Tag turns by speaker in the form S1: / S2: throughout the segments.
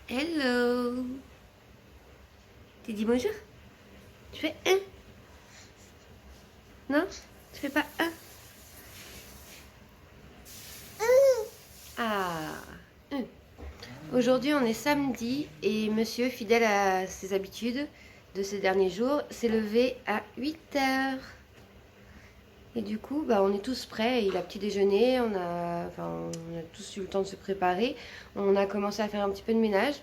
S1: Hello. Tu dis bonjour? Tu fais un? Non? Tu fais pas un? Ah, un. Aujourd'hui, on est samedi et monsieur, fidèle à ses habitudes de ces derniers jours, s'est levé à 8 h. Et du coup, bah, on est tous prêts. Il a petit déjeuner, on a tous eu le temps de se préparer. On a commencé à faire un petit peu de ménage.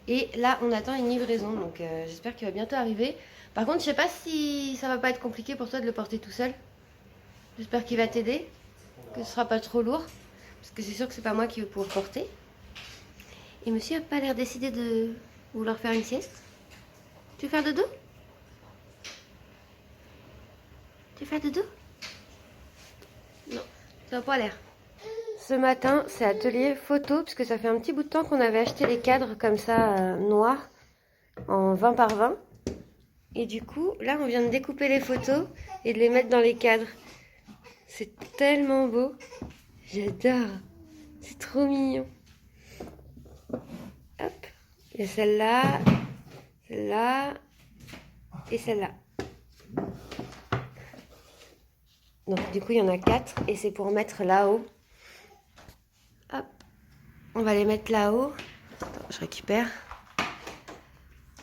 S1: Et là, on attend une livraison, donc j'espère qu'il va bientôt arriver. Par contre, je sais pas si ça va pas être compliqué pour toi de le porter tout seul. J'espère qu'il va t'aider, que ce sera pas trop lourd, parce que c'est sûr que c'est pas moi qui vais pouvoir porter. Et monsieur a pas l'air décidé de vouloir faire une sieste. Tu veux faire dodo? Tu veux faire dodo? Non, ça n'a pas l'air. Ce matin, c'est atelier photo, puisque ça fait un petit bout de temps qu'on avait acheté les cadres comme ça, noirs, en 20 par 20. Et du coup, là, on vient de découper les photos et de les mettre dans les cadres. C'est tellement beau. J'adore. C'est trop mignon. Hop. Il y a celle-là, celle-là et celle-là. Donc, du coup, il y en a 4 et c'est pour mettre là-haut. Hop. On va les mettre là-haut. Attends, je récupère.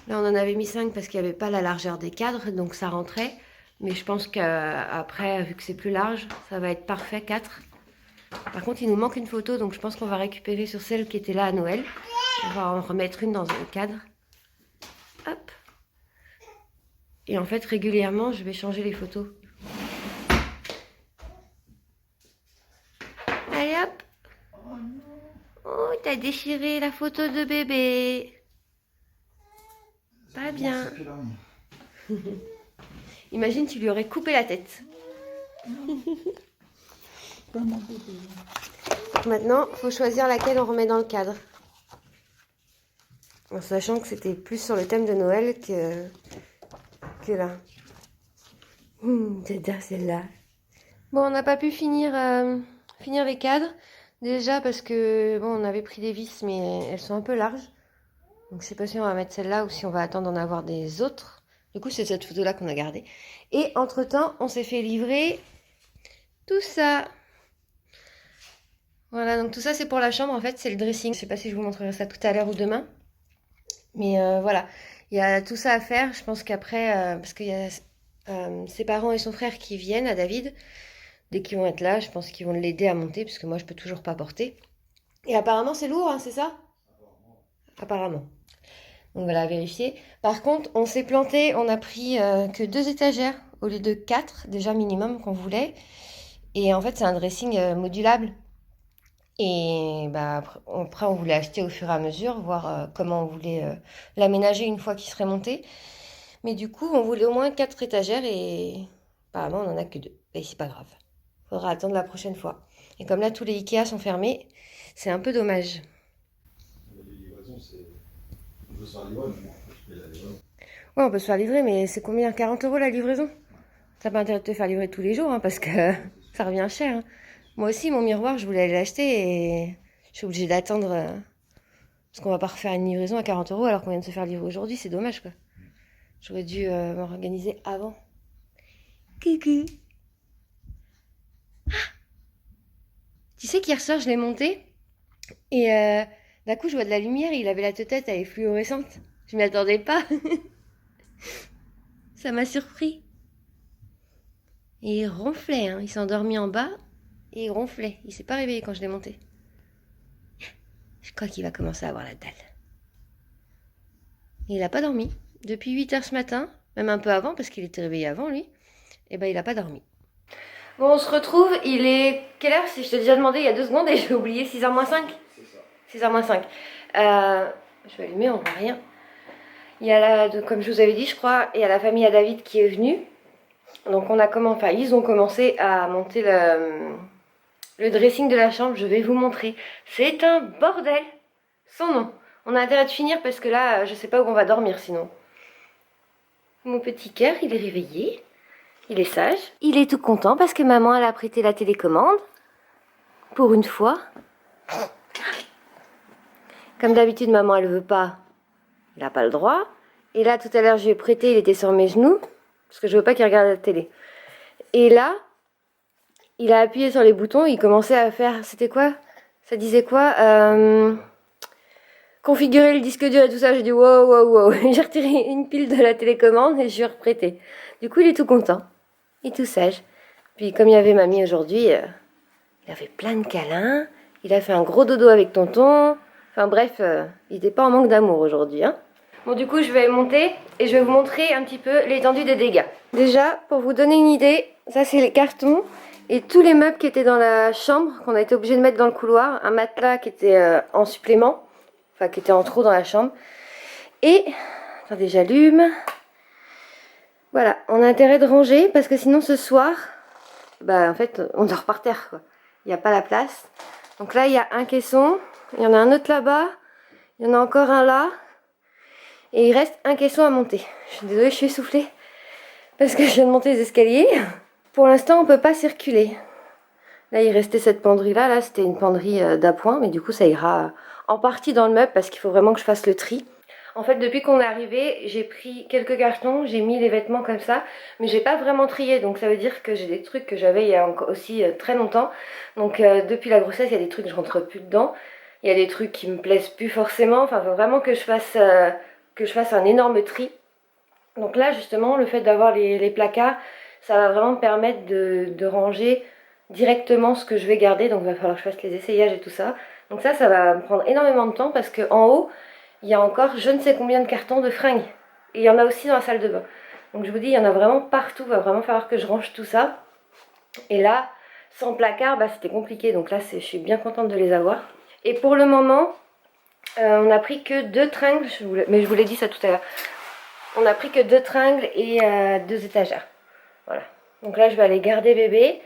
S1: Là, on en avait mis 5 parce qu'il n'y avait pas la largeur des cadres, donc ça rentrait. Mais je pense qu'après, vu que c'est plus large, ça va être parfait, 4. Par contre, il nous manque une photo, donc je pense qu'on va récupérer sur celle qui était là à Noël. On va en remettre une dans un cadre. Hop. Et en fait, régulièrement, je vais changer les photos. Allez, hop. Oh, t'as déchiré la photo de bébé. Pas bien. Imagine, tu lui aurais coupé la tête. Maintenant, il faut choisir laquelle on remet dans le cadre. En sachant que c'était plus sur le thème de Noël que là. J'adore celle-là. Bon, on n'a pas pu finir les cadres. Déjà parce que, bon, on avait pris des vis, mais elles sont un peu larges. Donc je sais pas si on va mettre celle-là ou si on va attendre d'en avoir des autres. Du coup, c'est cette photo-là qu'on a gardée. Et entre-temps, on s'est fait livrer tout ça. Voilà, donc tout ça, c'est pour la chambre. En fait, c'est le dressing. Je sais pas si je vous montrerai ça tout à l'heure ou demain. Mais voilà, il y a tout ça à faire. Je pense qu'après, parce qu'il y a ses parents et son frère qui viennent à David. Dès qu'ils vont être là, je pense qu'ils vont l'aider à monter, parce que moi, je peux toujours pas porter. Et apparemment, c'est lourd, hein, c'est ça? Apparemment. Donc voilà, vérifier. Par contre, on s'est planté, on a pris que 2 étagères au lieu de 4, déjà minimum qu'on voulait. Et en fait, c'est un dressing modulable. Et bah, après, on voulait acheter au fur et à mesure, voir comment on voulait l'aménager une fois qu'il serait monté. Mais du coup, on voulait au moins 4 étagères et apparemment, on n'en a que 2. Et c'est pas grave. Faudra attendre la prochaine fois. Et comme là, tous les Ikea sont fermés, c'est un peu dommage.
S2: Les livraisons, c'est. On peut se faire livrer, mais je paye la livraison.
S1: Ouais, on peut se faire livrer, mais c'est combien? 40 € la livraison? T'as pas intérêt de te faire livrer tous les jours, hein, parce que ça revient cher. Hein. Moi aussi, mon miroir, je voulais aller l'acheter et je suis obligée d'attendre. Parce qu'on va pas refaire une livraison à 40 € alors qu'on vient de se faire livrer aujourd'hui, c'est dommage, quoi. J'aurais dû m'organiser avant. Coucou. Tu sais qu'hier soir, je l'ai monté et d'un coup, je vois de la lumière et il avait la tête, elle est fluorescente. Je m'y attendais pas. Ça m'a surpris. Et il ronflait, hein. Il s'est endormi en bas et il ronflait. Il s'est pas réveillé quand je l'ai monté. Je crois qu'il va commencer à avoir la dalle. Et il a pas dormi. Depuis 8 h ce matin, même un peu avant, parce qu'il était réveillé avant, lui. Et ben, il a pas dormi. Bon, on se retrouve. Il est... Quelle heure? Si je t'ai déjà demandé il y a 2 secondes et j'ai oublié. 6h moins 5.
S2: C'est ça.
S1: 6h moins 5. Je vais allumer, on voit rien. Il y a comme je vous avais dit, je crois, il y a la famille à David qui est venue. Donc ils ont commencé à monter le dressing de la chambre. Je vais vous montrer. C'est un bordel. Sans nom. On a intérêt de finir parce que là, je sais pas où on va dormir sinon. Mon petit cœur, il est réveillé. Il est sage. Il est tout content parce que maman, elle a prêté la télécommande. Pour une fois. Comme d'habitude, maman, elle veut pas. Il n'a pas le droit. Et là, tout à l'heure, je lui ai prêté, il était sur mes genoux. Parce que je veux pas qu'il regarde la télé. Et là, il a appuyé sur les boutons, il commençait à faire... C'était quoi? Ça disait quoi? Configurer le disque dur et tout ça. J'ai dit wow, wow, wow. J'ai retiré une pile de la télécommande et je lui ai reprêté. Du coup, il est tout content. Il est tout sage. Puis comme il y avait mamie aujourd'hui, il a fait plein de câlins. Il a fait un gros dodo avec tonton. Enfin bref, il n'était pas en manque d'amour aujourd'hui. Hein. Bon, du coup, je vais monter et je vais vous montrer un petit peu l'étendue des dégâts. Déjà, pour vous donner une idée, ça c'est les cartons et tous les meubles qui étaient dans la chambre, qu'on a été obligé de mettre dans le couloir. Un matelas qui était en supplément, enfin qui était en trop dans la chambre. Et, attendez, j'allume. Voilà, on a intérêt de ranger parce que sinon ce soir, bah en fait, on dort par terre quoi. Il n'y a pas la place. Donc là, il y a un caisson, il y en a un autre là-bas, il y en a encore un là. Et il reste un caisson à monter. Je suis désolée, je suis essoufflée parce que je viens de monter les escaliers. Pour l'instant, on peut pas circuler. Là, il restait cette penderie-là. Là, c'était une penderie d'appoint, mais du coup, ça ira en partie dans le meuble parce qu'il faut vraiment que je fasse le tri. En fait, depuis qu'on est arrivé, j'ai pris quelques cartons, j'ai mis les vêtements comme ça, mais j'ai pas vraiment trié. Donc ça veut dire que j'ai des trucs que j'avais il y a encore aussi très longtemps. Donc depuis la grossesse, il y a des trucs que je rentre plus dedans. Il y a des trucs qui me plaisent plus forcément. Enfin, il faut vraiment que je fasse un énorme tri. Donc là justement le fait d'avoir les placards, ça va vraiment me permettre de ranger directement ce que je vais garder. Donc il va falloir que je fasse les essayages et tout ça. Donc ça va me prendre énormément de temps parce que en haut il y a encore je ne sais combien de cartons de fringues. Et il y en a aussi dans la salle de bain. Donc je vous dis il y en a vraiment partout, il va vraiment falloir que je range tout ça. Et là sans placard bah, c'était compliqué, donc là je suis bien contente de les avoir. Et pour le moment on a pris que 2 tringles, mais je vous l'ai dit ça tout à l'heure. On a pris que 2 tringles et 2 étagères. Voilà. Donc là, je vais aller garder bébé.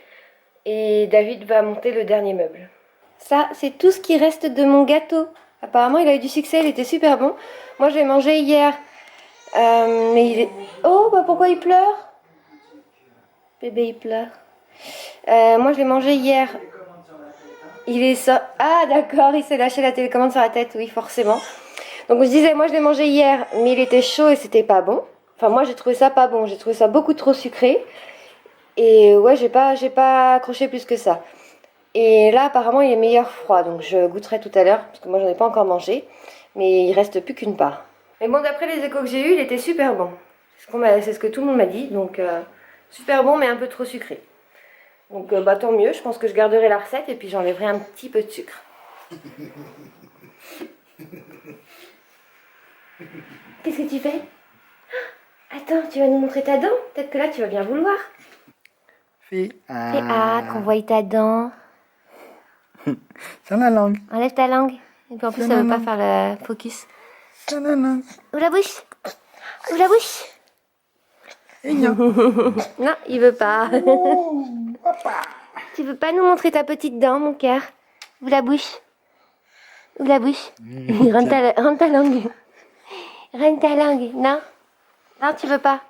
S1: Et David va monter le dernier meuble. Ça, c'est tout ce qui reste de mon gâteau. Apparemment, il a eu du succès, il était super bon. Moi, je l'ai mangé hier. Mais il est... Oh, bah pourquoi il pleure? Bébé, il pleure. Moi, je l'ai mangé hier. Il est ça. Ah, d'accord, il s'est lâché la télécommande sur la tête. Oui, forcément. Donc je disais, moi je l'ai mangé hier, mais il était chaud et c'était pas bon. Enfin moi j'ai trouvé ça pas bon, j'ai trouvé ça beaucoup trop sucré. Et ouais, j'ai pas accroché plus que ça. Et là apparemment il est meilleur froid, donc je goûterai tout à l'heure, parce que moi j'en ai pas encore mangé. Mais il reste plus qu'une part. Mais bon, d'après les échos que j'ai eu, il était super bon. C'est ce que tout le monde m'a dit, donc super bon mais un peu trop sucré. Donc bah tant mieux, je pense que je garderai la recette et puis j'enlèverai un petit peu de sucre. Qu'est-ce que tu fais? Attends, tu vas nous montrer ta dent? Peut-être que là tu vas bien vouloir.
S3: Fais
S1: Fais A, qu'on voie ta dent.
S3: Sur la langue.
S1: Enlève ta langue. Et puis en plus, ça veut pas faire le focus.
S3: Sur la langue.
S1: Ouvre la bouche. Ouvre la bouche.
S3: Et non.
S1: Non, il veut pas.
S3: Oh, papa.
S1: Tu veux pas nous montrer ta petite dent, mon cœur? Ouvre la bouche. Ouvre la bouche. Rentre ta langue. Rentre ta langue. Non? Non, tu veux pas.